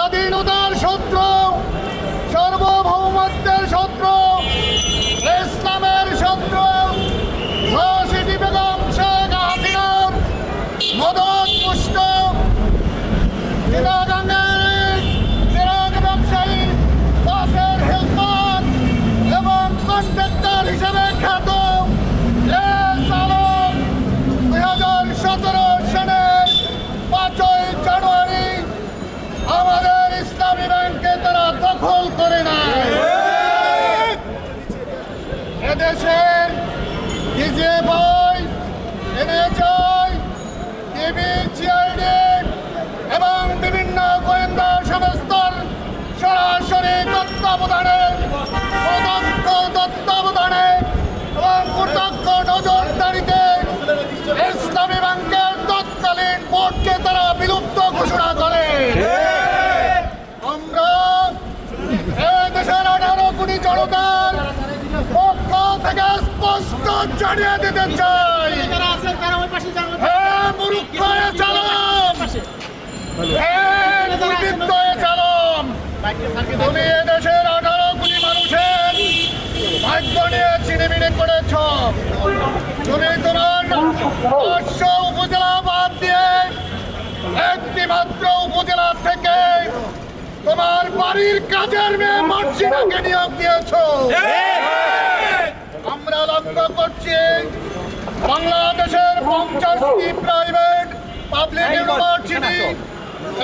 স্বাধীনতার শত্রু, সার্বভৌমত্বের শত্রু, ইসলামের শত্রু রাশিদি বেগম শেখ হাসিনার মদতপুষ্ট চিরাগ ব্যবসায়ী, বাসের হেল্পার এবং কন্ট্রাক্টর হিসেবে খ্যাত চালক 2017 সালের 5ই জানুয়ারি আমাদের ইসলামী ব্যাংকে তারা দখল করে নেয়। এদেশের ডিজিএফআই, এনএচআই, ডিবিসিআইডি এবং বিভিন্ন গোয়েন্দা সংস্থার সরাসরি তত্ত্বাবধানে, প্রত্যক্ষ তত্ত্বাবধানে এবং প্রত্যক্ষ নজরদারিতে ইসলামী ব্যাংকের তৎকালীন বোর্ডকে তারা বিলুপ্ত ঘোষণা করে। আমরা দেশের 18 কোটি জনতার পক্ষ থেকে স্পষ্ট জানিয়ে দিতে চাই, হে মূর্খ চালম, হে দুর্বৃত্ত চালম, তুমি এদেশের 18 কোটি মানুষের ভাগ্য নিয়ে ছিনিমিনি করেছ। তুমি তোমার 500 উপজেলা বাদ দিয়ে একটি মাত্র উপজেলা থেকে তোমার বাড়ির কাজের মেয়ে মার্জিনাকে নিয়োগ দিয়েছ। আমরা লক্ষ্য করছি বাংলাদেশের 50টি প্রাইভেট পাবলিক ইউনিভার্সিটি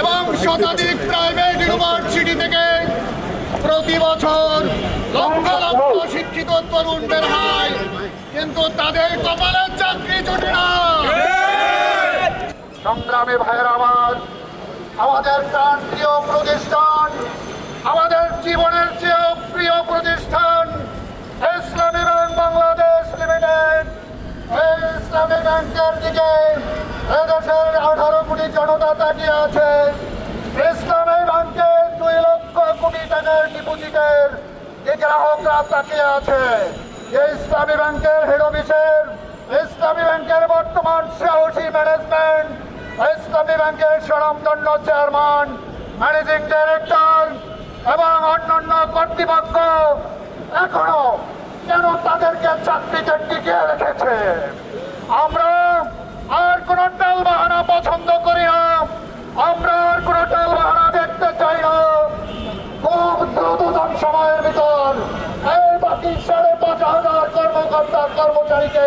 এবং শতাধিক প্রাইভেট ইউনিভার্সিটি থেকে প্রতি বছর লক্ষ লক্ষ শিক্ষিত তরুণ বের হয়, কিন্তু তাদের কপালে চাকরি জোটে না। সংগ্রামী ভাইয়ের আমাদের প্রাণপ্রিয় প্রতিষ্ঠান, আমাদের জীবনের চেয়েও প্রিয় প্রতিষ্ঠান ইসলামী ব্যাংক বাংলাদেশ লিমিটেড। এই ইসলামী ব্যাংকের দিকে এদেশের 18 কোটি জনতা তাকিয়ে আছে। ইসলামী ব্যাংকের 2 লক্ষ কোটি টাকার ডিপোজিটের যে গ্রাহকরা তাকিয়ে আছে। এই ইসলামী ব্যাংকের হেড অফিসের, ইসলামী ব্যাংকের বর্তমান সাহসী ম্যানেজমেন্ট, ইসলামী ব্যাংকের স্বনামধন্য চেয়ারম্যান, ম্যানেজিং ডাইরেক্টর এবং অন্যান্য কর্তৃপক্ষ এখনো কেন তাদেরকে চাকরিতে টিকিয়ে রেখেছে? আমরা আর কোন টালবাহানা পছন্দ করি না, আমরা আর কোন টালবাহানা দেখতে চাই না। খুব দ্রুততম সময়ের ভিতর এই বাকি 5,500 কর্মকর্তা কর্মচারীকে